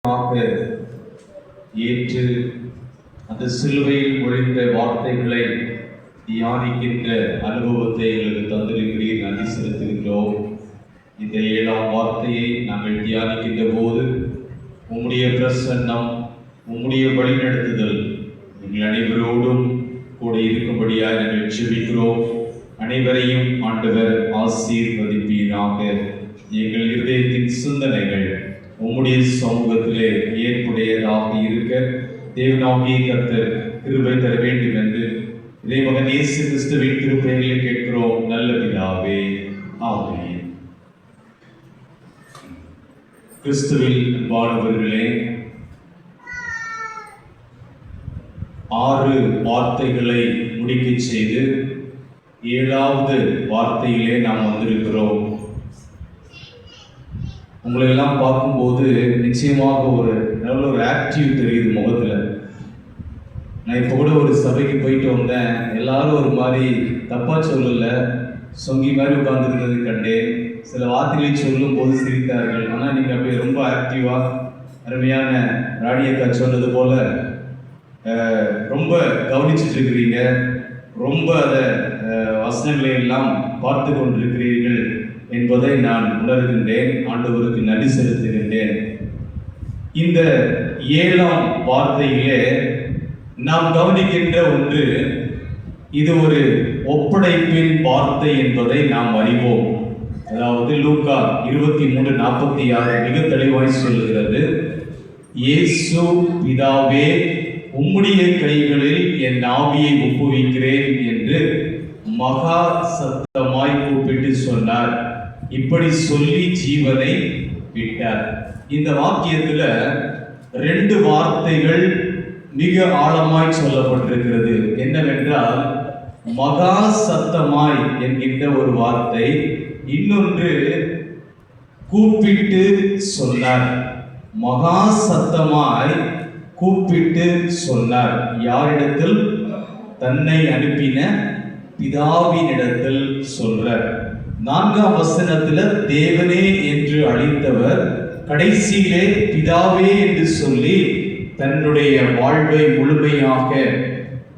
இரக்கமாக ஏற்று அந்த சிலுவையில் மொழிந்த வார்த்தைகளை தியானிக்கின்ற அனுபவத்தை எங்களுக்கு தந்திருக்கிறீர். நன்றி செலுத்துகின்றோம். இந்த 7ஆம் வார்த்தையை நாங்கள் தியானிக்கின்ற போது உம்முடைய பிரசன்னம், உம்முடைய வழிநடத்துதல் எங்கள் அனைவரோடும் கூட இருக்கும்படியாக நாங்கள் ஜெபிக்கிறோம். அனைவரையும் ஆண்டவர் ஆசீர்வதிப்பீராக. எங்கள் இதயத்தின் சிந்தனைகள் உம்முடைய சமூகத்திலே ஏற்புடையதாக இருக்க தேவனாகிய கர்த்தர் கிருபை தர வேண்டும் என்று இறைமகன் இயேசு கிறிஸ்துவின் திருப்பெயரில் கேட்கிறோம் நல்ல பிதாவே, ஆமென். கிறிஸ்துவில் அன்பானவர்களே, 6 வார்த்தைகளை முடிக்க செய்து 7வது வார்த்தையிலே நாம் வந்திருக்கிறோம். உங்களை எல்லாம் பார்க்கும்போது நிச்சயமாக ஒரு நல்ல ஒரு ஆக்டிவ் தெரியுது முகத்தில். நான் இப்போ கூட ஒரு சபைக்கு போயிட்டு வந்தேன். எல்லாரும் ஒரு மாதிரி தப்பாக சொல்லலை, சொங்கி மாதிரி உட்கார்ந்துருந்தது கண்டேன். சில வார்த்தைகளை சொல்லும் போது சிரித்தார்கள். ஆனால் நீங்கள் அப்படியே ரொம்ப ஆக்டிவாக அருமையான ராணியக்கா சொன்னது போல ரொம்ப கவனிச்சுட்டு இருக்கிறீங்க. ரொம்ப அதை வசனங்களை எல்லாம் பார்த்து கொண்டிருக்கிறீர்கள் என்பதை நான் உணர்கின்றேன். ஆண்டவருக்கு நன்றி செலுத்துகின்றேன். இந்த 7ஆம் வார்த்தையிலே நாம் கவனிக்கின்ற ஒன்று, இது ஒரு ஒப்படைப்பின் வார்த்தை என்பதை நாம் அறிவோம். அதாவது லூக்கா 23:46 மிக தெளிவாய் சொல்லுகிறது, இயேசு பிதாவே உம்முடைய கைகளில் என் ஆவியை ஒப்புவிக்கிறேன் என்று மகா சத்தமாய் கூப்பிட்டு சொன்னார். இப்படி சொல்லி ஜீவனை விட்டார். இந்த வாக்கியத்துல 2 வார்த்தைகள் மிக ஆழமாய் சொல்லப்பட்டிருக்கிறது. என்னவென்றால், மகா சத்தமாய் என்கின்ற ஒரு வார்த்தை, இன்னொன்று கூப்பிட்டு சொன்னார். மகா சத்தமாய் கூப்பிட்டு சொன்னார். யாரிடத்தில்? தன்னை அனுப்பின பிதாவினிடத்தில் சொல்றார். 4ஆம் வசனத்துல தேவனே என்று அழைத்தவர் கடைசியிலே பிதாவே என்று சொல்லி தன்னுடைய வாழ்வை முழுமையாக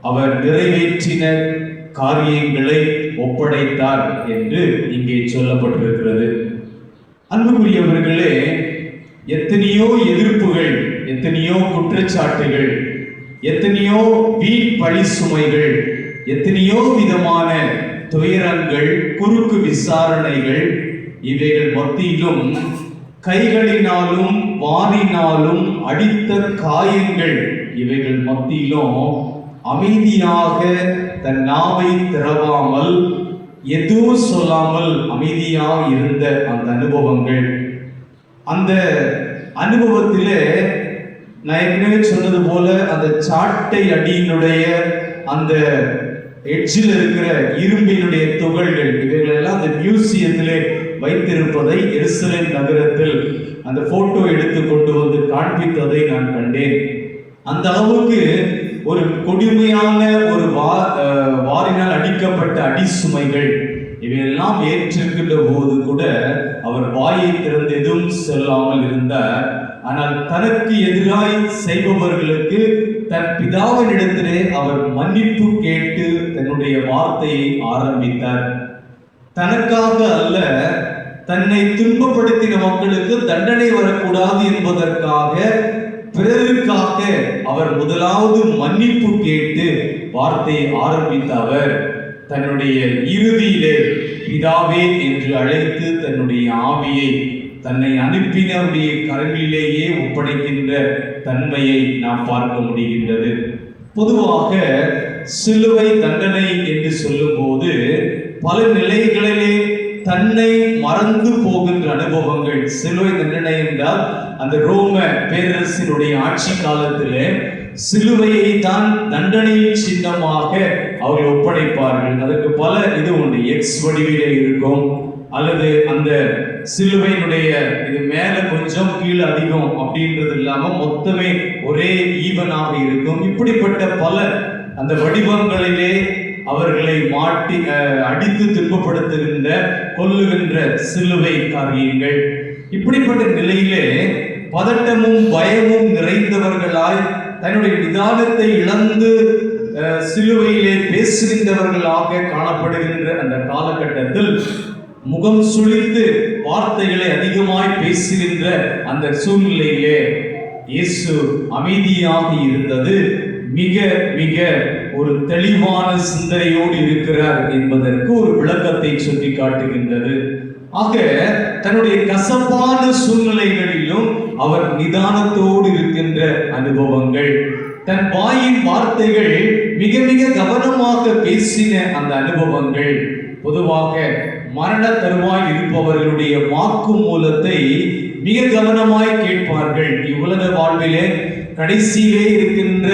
அவர் நிறைவேற்றின காரியங்களை ஒப்படைத்தார் என்று இங்கே சொல்லப்பட்டிருக்கிறது. அன்புக்குரியவர்களே, எத்தனையோ எதிர்ப்புகள், எத்தனையோ குற்றச்சாட்டுகள், எத்தனையோ வீண் பழி சுமைகள், எத்தனையோ விதமான துயரங்கள், குறுக்கு விசாரணைகள், இவைகள் மத்தியிலும் கைகளினாலும் வாரினாலும் அடித்த காயங்கள், இவைகள் மத்தியிலும் அமைதியாக தன் நாவை திறவாமல் எதுவும் சொல்லாமல் அமைதியாக இருந்த அந்த அனுபவங்கள், அந்த அனுபவத்திலே நான் ஏற்கனவே சொன்னது போல அந்த சாட்டை அடியினுடைய அந்த எட்ஜில் இருக்கிற இரும்பினுடைய துகள்கள், இவைகள் எல்லாம் அந்த மியூசியத்திலே வைத்திருப்பதை எருசலேம் நகரத்தில் அந்த போட்டோ எடுத்து கொண்டு வந்து காண்பித்ததை நான் கண்டேன். அந்த அளவுக்கு ஒரு கொடுமையான ஒரு வாரினால் அடிக்கப்பட்ட அடிசுமைகள் இவையெல்லாம் ஏற்றிருக்கின்ற போது கூட அவர் வாயை திறந்து எதுவும் சொல்லாமல் இருந்தார். ஆனால் தனக்கு எதிராய் செய்பவர்களுக்கு தன் பிதாவினிடத்திலே அவர் மன்னிப்பு கேட்டு தன்னுடைய வார்த்தையை ஆரம்பித்தார். தனக்காக அல்ல, தன்னை துன்பப்படுத்தின மக்களுக்கு தண்டனை வரக்கூடாது என்பதற்காக, பிறருக்காக அவர் முதலாவது மன்னிப்பு கேட்டு வார்த்தையை ஆரம்பித்த அவர் தன்னுடைய இறுதியிலே பிதாவே என்று அழைத்து தன்னுடைய ஆவியை தன்னை அனுப்பினருடைய கரங்களிலேயே ஒப்படைக்கின்ற தன்மையை நாம் பார்க்க முடிகின்றது. பொதுவாக சிலுவை தண்டனை என்று சொல்லும் போது பல நிலைகளிலே தன்னை மறந்து போகின்ற அனுபவங்கள். சிலுவை தண்டனை என்றால் அந்த ரோம பேரரசினுடைய ஆட்சி காலத்திலே சிலுவையை தான் தண்டனை சின்னமாக அவர்கள் ஒப்படைப்பார்கள். அதற்கு பல இது உண்டு. எக்ஸ் வடிவிலே இருக்கும், அல்லது அந்த சிலுவையினுடைய இது மேல கொஞ்சம் கீழே அதிகம் அப்படின்றது இல்லாம மொத்தமே ஒரே ஈவனாக இருக்கும். இப்படிப்பட்ட பல அந்த வடிவங்களிலே அவர்களை மாட்டி அடித்து துன்பப்படுத்துகின்ற, கொல்லுகின்ற சிலுவை காரியங்கள். இப்படிப்பட்ட நிலையிலே பதட்டமும் பயமும் நிறைந்தவர்களாய் தன்னுடைய நிதானத்தை இழந்து சிலுவையிலே பேசுகின்றவர்களாக காணப்படுகின்ற அந்த காலகட்டத்தில் முகம் சுளித்து வார்த்தைகளை அதிகமாய் பேசுகின்ற அந்த சூழ்நிலையிலே இயேசு அமைதியாக இருந்தது மிக மிக ஒரு தெளிவான சிந்தனையோடு இருக்கிறார் என்பதற்கு ஒரு விளக்கத்தை சொல்லி காட்டுகின்றது. ஆக தன்னுடைய கசப்பான சூழ்நிலைகளிலும் அவர் நிதானத்தோடு இருக்கின்ற அனுபவங்கள், தன் வாயின் வார்த்தைகள் மிக மிக கவனமாக பேசின அந்த அனுபவங்கள், பொதுவாக மரண தருவாய் இருப்பவர்களுடைய வாக்கு மூலத்தை மிக கவனமாய் கேட்பார்கள். இவ்வுலக வாழ்விலே கடைசியிலே இருக்கின்ற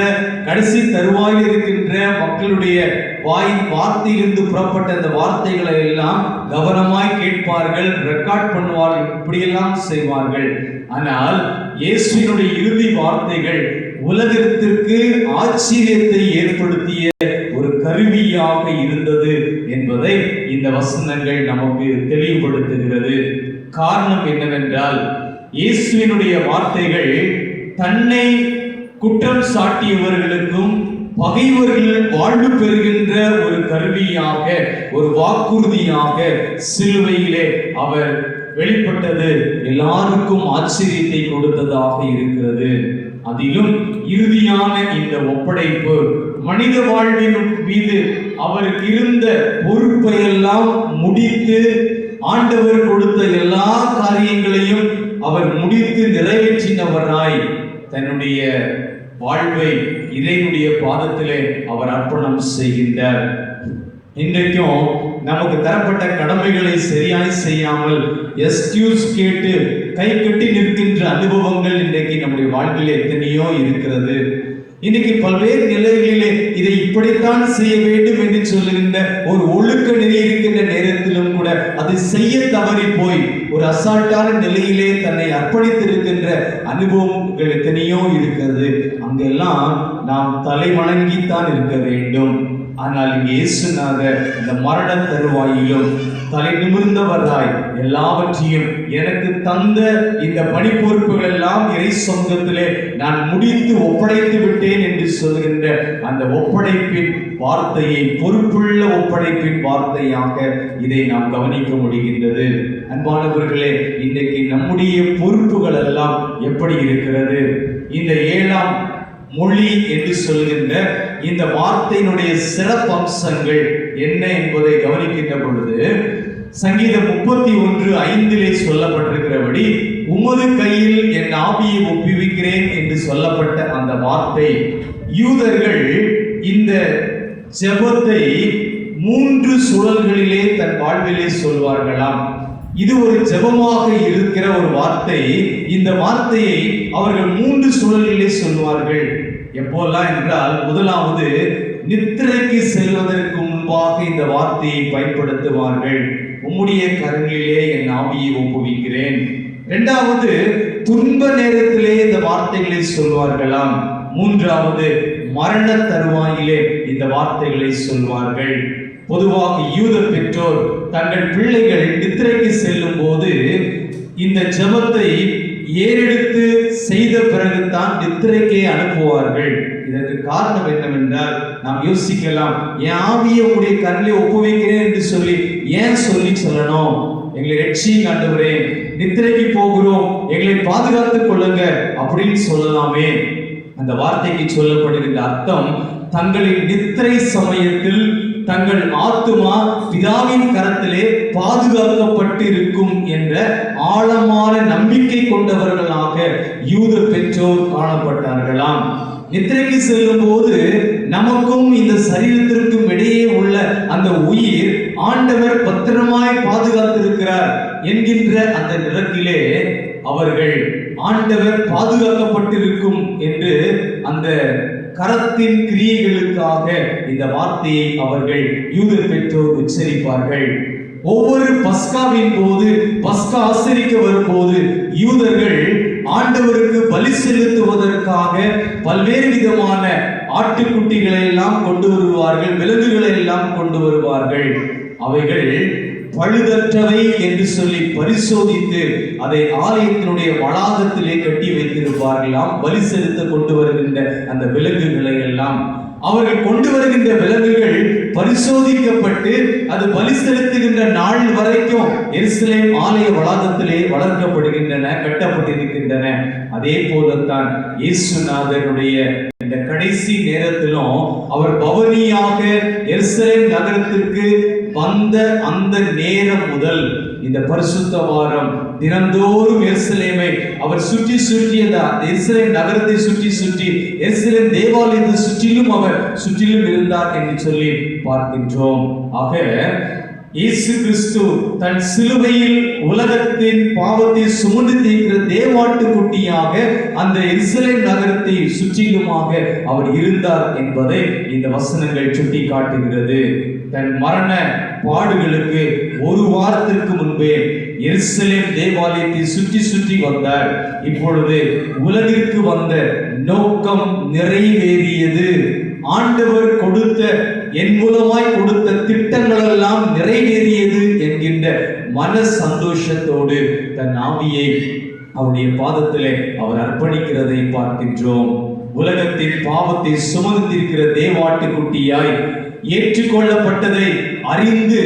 கடைசி தருவாயில் இருக்கின்ற மக்களுடைய வாயின் வார்த்தையிலிருந்து புறப்பட்ட அந்த வார்த்தைகளை எல்லாம் கவனமாய் கேட்பார்கள், ரெக்கார்ட் பண்ணுவார்கள், இப்படியெல்லாம் செய்வார்கள். ஆனால் இயேசுவினுடைய இறுதி வார்த்தைகள் உலகத்திற்கு ஆச்சரியத்தை ஏற்படுத்திய ஒரு கருவியாக இருந்தது என்பதை இந்த வசனங்கள் நமக்கு தெளிவுபடுத்துகிறது. காரணம் என்னவென்றால், இயேசுவினுடைய வார்த்தைகள் தன்னை குற்றம் சாட்டியவர்களுக்கும் பகைவர்கள் வாழ்வு பெறுகின்ற ஒரு கருவியாக, ஒரு வாக்குறுதியாக சிலுவையிலே அவர் வெளிப்பட்டது எல்லாருக்கும் ஆச்சரியத்தை கொடுத்ததாக இருக்கிறது. அதிலும் இறுதியான இந்த ஒப்படைப்பு மனித வாழ்வின் மீது அவருக்கு இருந்த பொறுப்பையெல்லாம் முடித்து, ஆண்டவர் கொடுத்த எல்லா காரியங்களையும் அவர் முடித்து நிறைவேற்றினவராய் தன்னுடைய வாழ்வை இறைவனுடைய பாதத்திலே அவர் அர்ப்பணம் செய்கின்றார். இன்றைக்கும் நமக்கு தரப்பட்ட கடமைகளை சரியாய் செய்யாமல் எக்ஸ்கியூஸ் கேட்டு கை கட்டி நிற்கின்ற அனுபவங்கள் இன்றைக்கு நம்முடைய வாழ்வில் எத்தனையோ இருக்கிறது. இன்னைக்கு பல்வேறு நிலைகளிலே இதை இப்படித்தான் செய்ய வேண்டும் என்று சொல்லுகின்ற ஒரு ஒழுக்க நிலை இருக்கின்ற நேரத்திலும் கூட அதை செய்ய தவறி போய் ஒரு அசால்ட்டான நிலையிலே தன்னை அர்ப்பணித்திருக்கின்ற அனுபவங்கள் எத்தனையோ இருக்கிறது. அங்கெல்லாம் நாம் தலை வணங்கித்தான் இருக்க வேண்டும். ஆனால் இங்கே இயேசுநாதர் இந்த மரண தருவாயிலும் தலை நிமிர்ந்தவராய் எல்லாவற்றையும் எனக்கு தந்த இந்த பணி பொறுப்புகள் எல்லாம் இறை சொந்தத்திலே நான் முடித்து ஒப்படைத்து விட்டேன் என்று சொல்கின்ற அந்த ஒப்படைப்பின் வார்த்தையை, பொறுப்புள்ள ஒப்படைப்பின் வார்த்தையாக இதை நாம் கவனிக்க முடிகின்றது. அன்பானவர்களே, இன்றைக்கு நம்முடைய பொறுப்புகள் எல்லாம் எப்படி இருக்கிறது? இந்த 7ஆம் மொழி என்று சொல்கின்ற இந்த வார்த்தையினுடைய சிறப்பு அம்சங்கள் என்ன என்பதை கவனிக்கின்ற பொழுது, சங்கீதம் 31:5 சொல்லப்பட்டிருக்கிறபடி உமது கையில் என் ஆவியை ஒப்புவிக்கிறேன் என்று சொல்லப்பட்ட அந்த வார்த்தை, யூதர்கள் இந்த ஜெபத்தை 3 சுழல்களிலே தன் வாழ்விலே சொல்வார்களாம். இது ஒரு ஜெபமாக இருக்கிற ஒரு வார்த்தை. இந்த வார்த்தையை அவர்கள் 3 சுழல்களிலே சொல்வார்கள். எப்போல்லாம் என்றால், முதலாவது நித்திரைக்கு செல்வதற்கு முன்பாக இந்த வார்த்தையை பயன்படுத்துவார்கள். உம்முடைய கரங்களிலே என் ஆவியை ஒப்புவிக்கிறேன். இரண்டாவது, துன்ப நேரத்திலே இந்த வார்த்தைகளை சொல்வார்களாம். மூன்றாவது, மரண தருவாயிலே இந்த வார்த்தைகளை சொல்வார்கள். பொதுவாக யூத பெற்றோர் தங்கள் பிள்ளைகள் நித்திரைக்கு செல்லும் போது இந்த ஜெபத்தை ஏறெடுத்து செய்த பிறகுதான் நித்திரைக்கே அனுப்புவார்கள். இதற்கு காரணம் என்னவென்றால், நாம் யோசிக்கலாம், என் ஆவியை உடைய கரங்களை ஒப்புவிக்கிறேன் என்று சொல்லி ஏன் சொல்லணும்? எங்களை ரட்சிங்க ஆண்டவரே, நித்திரைக்கு போகிறோம், எங்களை பாதுகாத்துக் கொள்ளுங்க அப்படின்னு சொல்லலாமே. அந்த வார்த்தைக்கு சொல்லப்படுகின்ற அர்த்தம், தங்களின் நித்திரை சமயத்தில் தங்கள் ஆத்துமா பிதாவின் கரத்திலே பாதுகாக்கப்பட்டு இருக்கும் என்ற ஆழமான நம்பிக்கை கொண்டவர்களாக யூத பெற்றோர் காணப்பட்டார்களாம். நித்திரைக்கு செல்லும் போது நமக்கும் இந்த சரீரத்திற்கும் இடையே உள்ள அந்த உயிர் ஆண்டவர் பத்திரமாய் பாதுகாத்திருக்கிறார் என்கின்ற அந்த நிலத்திலே அவர்கள் ஆண்டவர் பாதுகாக்கப்பட்டிருக்கும் என்று அந்த கரத்தின் கிரியைகளுக்காக இந்த வார்த்தையை அவர்கள் யூத பெற்றோர் உச்சரிப்பார்கள். ஒவ்வொரு பஸ்காவின் போது, பஸ்கா ஆசரிக்க வரும்போது யூதர்கள் ஆண்டவருக்கு பலி செலுத்துவதற்காக பல்வேறு விதமான ஆட்டுக்குட்டிகளை எல்லாம் கொண்டு வருவார்கள், விலங்குகளை எல்லாம் கொண்டு வருவார்கள். அவைகள் பழுதற்றவை என்று சொல்லி பரிசோதித்து அதை ஆலயத்தினுடைய வளாகத்திலே கட்டி வைத்திருப்பார்களாம். பலி செலுத்த கொண்டு வருகின்ற அந்த விலங்குகளை எல்லாம் அவர்கள் கொண்டு வருகின்ற விலங்குகள் பரிசோதிக்கப்பட்டு அது பலி செலுத்துகின்ற நாள் வரைக்கும் எருசலேம் ஆலய வளாகத்திலே வளர்க்கப்படுகின்றன, கட்டப்பட்டிருக்கின்றன. அதே போலத்தான் இயேசுநாதருடைய இந்த கடைசி நேரத்திலும் அவர் பவனியாக எருசலேம் நகரத்திற்கு வந்த அந்த நேரம் முதல் இந்த பரிசுத்த வாரம் தினந்தோறும் எருசலேமை அவர் சுற்றி அந்த எருசலேம் நகரத்தை சுற்றி எருசலேம் தேவாலயத்தை சுற்றிலும் அவர் சுற்றிலும் இருந்தார் என்று சொல்லி பார்க்கின்றோம். ஆக இயேசு கிறிஸ்து தன் சிலுவையில் உலகத்தின் பாவத்தை சுமந்து தீர்க்கிற தேவாட்டுக்குட்டியாக அந்த எருசலேம் நகரத்தை சுற்றிலுமாக அவர் இருந்தார் என்பதை இந்த வசனங்கள் சுட்டி காட்டுகிறது. தன் மரண பாடுகளுக்கு ஒரு வாரத்திற்கு முன்பே எருசலேம் தேவாலயத்தை சுற்றி வந்தார். இப்பொழுது உலகிற்கு வந்த நோக்கம் நிறைவேறியது. ஆண்டவர் கொடுத்த என் மூலமாய் கொடுத்த திட்டங்கள் எல்லாம் நிறைவேறியது என்கின்ற மன சந்தோஷத்தோடு தன் ஆவியை அவருடைய பாதத்திலே அவர் அர்ப்பணிக்கிறதை பார்க்கின்றோம். உலகத்தின் பாவத்தை சுமந்திருக்கிற தேவாட்டுக்குட்டியாய் ஏற்றுக்கொள்ளப்பட்டதை அறிந்து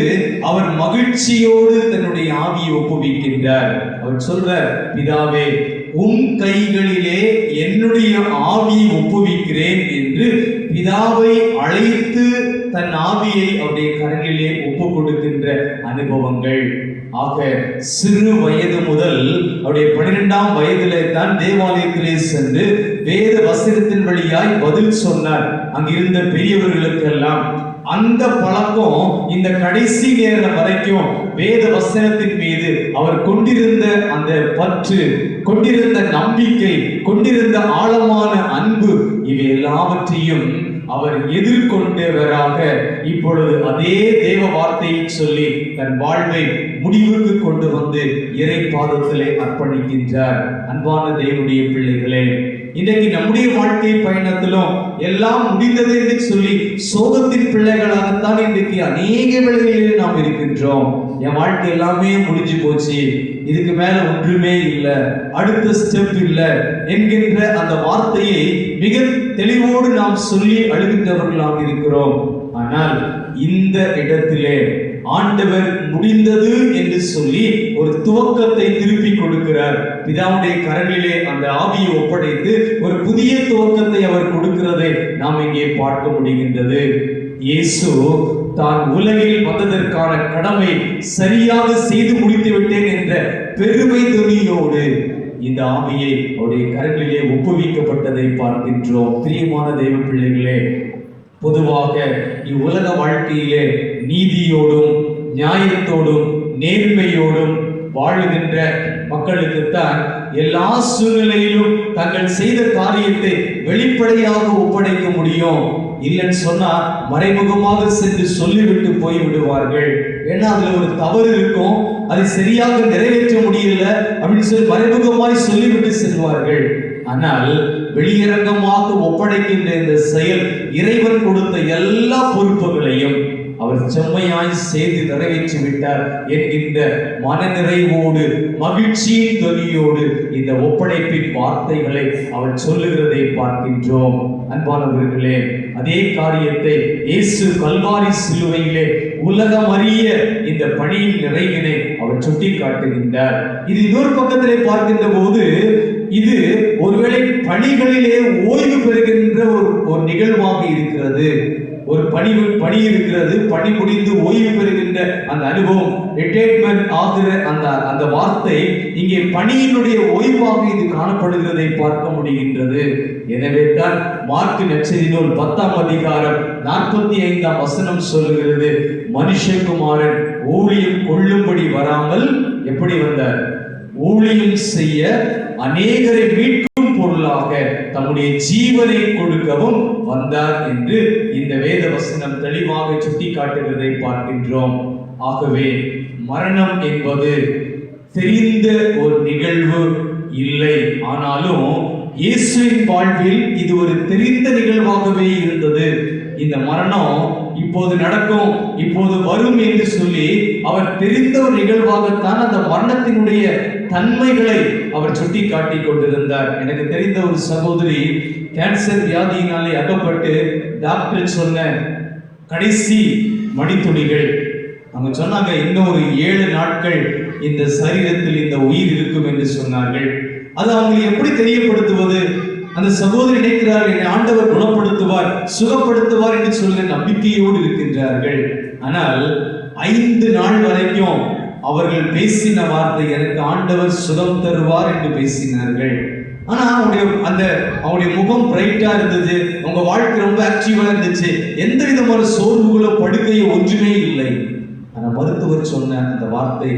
அவர் மகிழ்ச்சியோடு தன்னுடைய ஆவியை ஒப்புவிக்கின்றார். அவர் சொல்றார், பிதாவே உம் கைகளிலே என்னுடைய ஆவியை ஒப்புவிக்கிறேன் என்று பிதாவை அழைத்து தன் ஆவியை அவருடைய கரங்களிலே ஒப்பு கொடுக்கின்ற அனுபவங்கள். ஆக சிறு வயது முதல் அவருடைய 12ஆம் வயதிலே தான் தேவாலயத்திலே சென்று வேத வசனத்தின் வழியாய் பதில் சொன்னார் அங்கிருந்த பெரியவர்களுக்கெல்லாம். அந்த பழக்கம் இந்த கடைசி நேரம் வரைக்கும் வேத வசனத்தின் மீது அவர் கொண்டிருந்த அந்த பற்று, கொண்டிருந்த நம்பிக்கை, கொண்டிருந்த ஆழமான அன்பு, இவை எல்லாவற்றையும் அவர் எதிர்கொண்டவராக இப்பொழுது அதே தேவ வார்த்தையை சொல்லி தன் வாழ்வை முடிவுக்கு கொண்டு வந்து இறை பாதத்திலே அர்ப்பணிக்கின்றார். அன்பான தேவனுடைய பிள்ளைகளே, இன்றைக்கு நம்முடைய வாழ்க்கை பயணத்திலும் எல்லாம் முடிந்தது என்று சொல்லி சோகத்தின் பிள்ளைகளாகத்தான் இன்றைக்கு அநேக வேளைகளிலே நாம் இருக்கின்றோம். என் வாழ்க்கை எல்லாமே முடிஞ்சு போச்சு, இதுக்கு மேல ஒன்றுமே இல்லை, அடுத்த ஸ்டெப் இல்லை என்கின்ற அந்த வார்த்தையை மிக தெளிவோடு நாம் சொல்லி அழுகின்றவர்களாக இருக்கிறோம். ஆனால் இந்த இடத்திலே ஆண்டவர் முடிந்தது என்று சொல்லி ஒரு துவக்கத்தை திருப்பி கொடுக்கிறார். பிதாவுடைய கரங்களிலே அந்த ஆவியை ஒப்படைத்து ஒரு புதிய துவக்கத்தை அவர் கொடுக்கிறதை நாம் இங்கே பார்க்க முடிகின்றது. இயேசு தான் உலகில் வந்ததற்கான கடமை சரியாக செய்து முடித்து விட்டேன் என்ற பெருமை துணியோடு இந்த ஆவியை அவருடைய கரங்களிலே ஒப்புவிக்கப்பட்டதை பார்க்கின்றோம். பிரியமான தெய்வ பிள்ளைகளே, பொதுவாக இவ்வுலக வாழ்க்கையிலே நீதியோடும் நியாயத்தோடும் நேர்மையோடும் வாழுகின்ற மக்களுக்குத்தான் எல்லா சூழ்நிலையிலும் தங்கள் செய்த காரியத்தை வெளிப்படையாக ஒப்படைக்க முடியும். இல்லைன்னு சொன்னா மறைமுகமாக சென்று சொல்லிவிட்டு போய் விடுவார்கள். ஏன்னா அதுல ஒரு தவறு இருக்கும், அதை சரியாக நிறைவேற்ற முடியல அப்படின்னு சொல்லி மறைமுகமாய் சொல்லிவிட்டு செல்வார்கள். ஆனால் வெளியரங்கமாக ஒப்படைக்கின்ற இந்த செயல் இறைவன் கொடுத்த எல்லா பொறுப்புகளையும் அவர் செம்மையாய் செய்து நிறைவேற்றி விட்டார் என்கின்ற மனநிறைவோடு மகிழ்ச்சியின் துணியோடு இந்த ஒப்படைப்பின் வார்த்தைகளை அவர் சொல்லுகிறதை பார்க்கின்றோம். அன்பானவர்களே, அதே காரியத்தை இயேசு கல்வாரி சிலுவையிலே உலகம் அறிய இந்த பணியின் நிறைவினை அவர் சுட்டி காட்டுகின்றார். இது இன்னொரு பக்கத்திலே பார்க்கின்ற போது இது ஒருவேளை பணிகளிலே ஓய்வு பெறுகின்ற ஒரு நிகழ்வாக இருக்கிறது. ஒரு பணி இருக்கிறது, பணி முடிந்து ஓய்வு பெறுகின்ற அந்த அனுபவம், ரிட்டையர்மெண்ட் ஆகிற அந்த வார்த்தை இங்கே பணியினுடைய ஓய்வாக இது காணப்படுகிறதை பார்க்க முடிகின்றது. எனவே தான் மார்க்கு நற்செய்தி நூல் 10ஆம் அதிகாரம் 45ஆம் வசனம் சொல்லுகிறது, மனுஷகுமாரன் ஊழியம் கொள்ளும்படி வராமல் எப்படி வந்தார்? ஊழியம் செய்ய அநேகரை மீட்கும் பொருளாக தம்முடைய ஜீவனை கொடுக்கவும் வந்தார் என்று இந்த வேத வசனம் தெளிவாக சுட்டி காட்டுகிறதை பார்க்கின்றோம். ஆகவே மரணம் என்பது தெரிந்த ஒரு நிகழ்வு இல்லை, ஆனாலும் இயேசுவின் வாழ்வில் இது ஒரு தெரிந்த நிகழ்வாகவே இருந்தது. இந்த மரணம் இப்போது நடக்கும், இப்போது வரும் என்று சொல்லி அவர் தெரிந்த ஒரு நிகழ்வாகத்தான் அந்த மரணத்தினுடைய தன்மைகளை அவர் சுட்டி காட்டி கொண்டிருந்தார். எனக்கு தெரிந்த ஒரு சகோதரி கேன்சர் வியாதியினாலே அகப்பட்டு டாக்டர் சொன்ன கடைசி மணித்துளிகள், அவங்க சொன்னாங்க இன்னொரு 7 நாட்கள் இந்த சரீரத்தில் இந்த உயிர் இருக்கும் என்று சொன்னார்கள். அது அவங்களை எப்படி தெரியப்படுத்துவது? அந்த சகோதரி நினைக்கிறார், என்னை ஆண்டவர் குணப்படுத்துவார், சுகப்படுத்துவார் என்று சொல்கிற நம்பிக்கையோடு இருக்கின்றார்கள். ஆனால் 5 நாள் வரைக்கும் அவர்கள் பேசின வார்த்தை, எனக்கு ஆண்டவர் சுகம் தருவார் என்று பேசினார்கள். ஆனா அவங்களுடைய முகம் பிரைட்டா இருந்தது, உங்க வாழ்க்கை ரொம்ப ஆக்டிவா இருந்துச்சு, எந்த விதமான சோர்வுகளோ படுக்கையோ ஒன்றுமே இல்லை. ஆனா மருத்துவர் சொன்ன அந்த வார்த்தை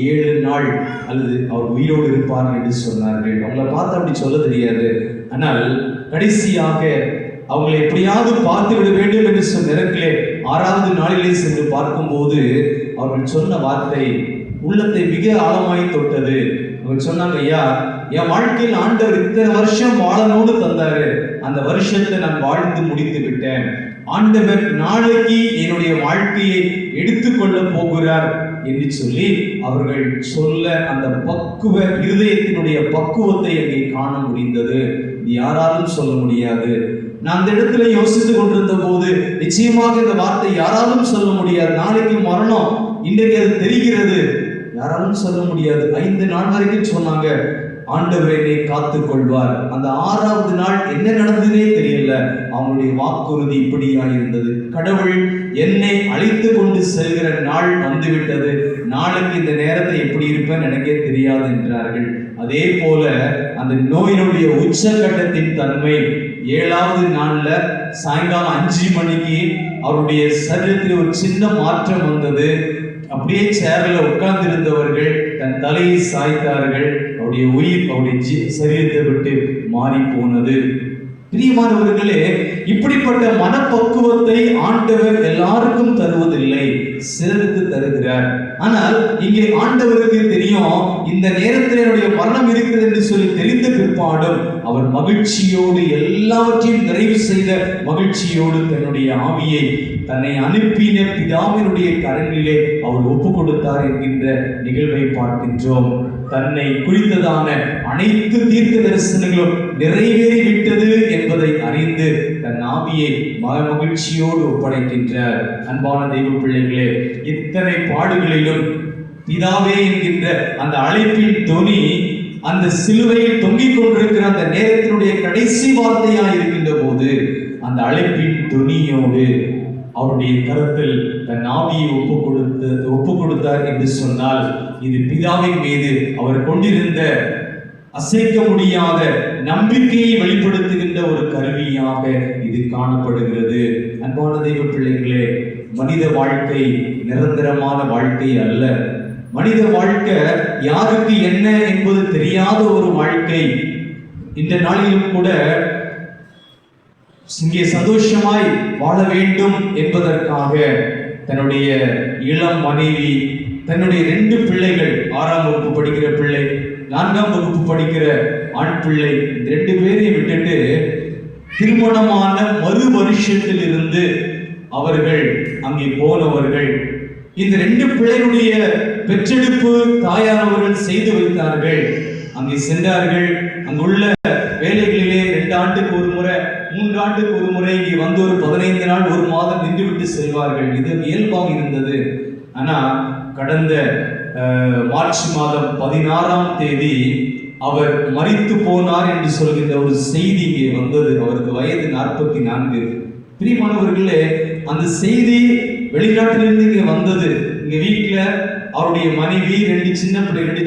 7 நாள் அல்லது அவர் உயிரோடு இருப்பார் என்று சொன்னார்கள். அவங்களை பார்த்து அப்படி சொல்ல தெரியாது. ஆனால் கடைசியாக அவங்களை எப்படியாவது பார்த்து விட வேண்டும் என்று சொன்ன நேரத்திலே 6வது நாளிலே சென்று பார்க்கும்போது அவர்கள் சொன்ன வார்த்தை உள்ளத்தை மிக ஆழமாய் தொட்டது. அவங்க சொன்னாங்க, ஐயா, என் வாழ்க்கையில் ஆண்டவர் இத்தனை வருஷம் வாழனோடு தந்தாரு, அந்த வருஷத்தை நான் வாழ்ந்து முடித்து விட்டேன். ஆண்டவர் நாளைக்கு என்னுடைய வாழ்க்கையை எடுத்துக்கொள்ள போகிறார் என்று சொல்லி அவர்கள் சொல்ல அந்த பக்குவ இருதயத்தினுடைய பக்குவத்தை அங்கே காண முடிந்தது. யாராலும் சொல்ல முடியாது. நான் அந்த இடத்துல யோசித்து கொண்டிருந்த போது நிச்சயமாக இந்த வார்த்தை யாராலும் சொல்ல முடியாது. நாளைக்கு மரணம், இன்றைக்கு அது தெரிகிறது, யாராலும் சொல்ல முடியாது. 5 நாள் வரைக்கும் சொன்னாங்க, ஆண்டவர் என்னை காத்துக் கொள்வார். அந்த 6வது நாள் என்ன நடந்ததுனே தெரியல. அவங்களுடைய வாக்குறுதி இப்படியா இருந்தது, கடவுள் என்னை அழைத்து கொண்டு செல்கிற நாள் வந்துவிட்டது, நாளைக்கு இந்த நேரத்தை எப்படி இருப்பேன் எனக்கே தெரியாது என்றார்கள். அதே போல அந்த நோயினுடைய உச்சகட்டத்தின் தன்மை 7வது நாள்ல சாயங்காலம் 5 மணிக்கு அவருடைய சரீரத்தில் ஒரு சின்ன மாற்றம் வந்தது. அப்படியே சேர்ல உட்கார்ந்து இருந்தவர்கள் தன் தலையை சாய்த்தார்கள். அவருடைய உயிர் அவருடைய சரீரத்தை விட்டு மாறி போனது. பிரியமானவர்களே, இப்படிப்பட்ட மனப்பக்குவத்தை ஆண்டவர் எல்லாருக்கும் தருவதில்லை, சிலருக்கு தருகிறார். ஆனால் இங்கே ஆண்டவருக்கு தெரியும், இந்த நேரத்தில் என்னுடைய மரணம் இருக்கிறது என்று சொல்லி தெரிந்த பிற்பாடும் அவர் மகிழ்ச்சியோடு எல்லாவற்றையும் நிறைவு செய்த மகிழ்ச்சியோடு தன்னுடைய ஆவியை தன்னை அனுப்பின பிதாவினுடைய கரங்களிலே அவர் ஒப்பு கொடுத்தார் என்கின்ற நிகழ்வை பார்க்கின்றோம். தன்னை குறித்ததான அனைத்து தீர்க்க தரிசனங்களும் நிறைவேறிவிட்டது என்பதை அறிந்து தன் ஆவியை மகிழ்ச்சியோடு ஒப்படைக்கின்றார். அன்பான தெய்வ பிள்ளைகளே, இத்தனை பாடுகளிலும் பிதாவே என்கின்ற அந்த அழைப்பின் தொனி அந்த சிலுவையில் தொங்கிக் கொண்டிருக்கிற அந்த நேரத்தினுடைய கடைசி வார்த்தையாக இருக்கின்ற போது அந்த அழைப்பின் தொனியோடு அவருடைய கருத்தில் தன் ஆவியை ஒப்பு கொடுத்தார் என்று சொன்னால் இது பிதாவின் மீது அவர் கொண்டிருந்த அசைக்க முடியாத நம்பிக்கையை வெளிப்படுத்துகின்ற ஒரு கருவியாக இது காணப்படுகிறது. அன்பான தெய்வ பிள்ளைகளே, மனித வாழ்க்கை நிரந்தரமான வாழ்க்கை அல்ல. மனித வாழ்க்கை யாருக்கு என்ன என்பது தெரியாத ஒரு வாழ்க்கை. இந்த நாளிலும் கூட இங்கே சந்தோஷமாய் வாழ வேண்டும் என்பதற்காக தன்னுடைய இளம் மனைவி, தன்னுடைய 2 பிள்ளைகள், 6ஆம் வகுப்பு படிக்கிற பிள்ளை, 4ஆம் வகுப்பு படிக்கிற ஆண் பிள்ளை, 2 பேரையும் விட்டுட்டு திருமணமான மறு வருஷத்தில் இருந்து அவர்கள் அங்கே போனவர்கள். இந்த 2 பிள்ளைகளுடைய பெற்றெடுப்பு தாயானவர்கள் செய்து வைத்தார்கள். அங்கே சென்றார்கள். அங்குள்ள வேலைகளிலே 2 ஆண்டுக்கு ஒரு முறை, 3 ஆண்டுக்கு ஒரு முறை இங்கே வந்து ஒரு 15 நாள், 1 மாதம் நின்றுவிட்டு செல்வார்கள். இது இயல்பாக இருந்தது. ஆனா கடந்த மார்ச் மாதம் 16ஆம் தேதி அவர் மரித்து போனார் என்று சொல்கின்ற ஒரு செய்தி இங்கே வந்தது. அவருக்கு வயது 44. பிரியமானவர்களே, அந்த செய்தி வெளிநாட்டிலிருந்து இங்கே வந்தது. இங்க வீட்டுல அவருடைய மனைவி, 2 சின்ன பிள்ளைகள்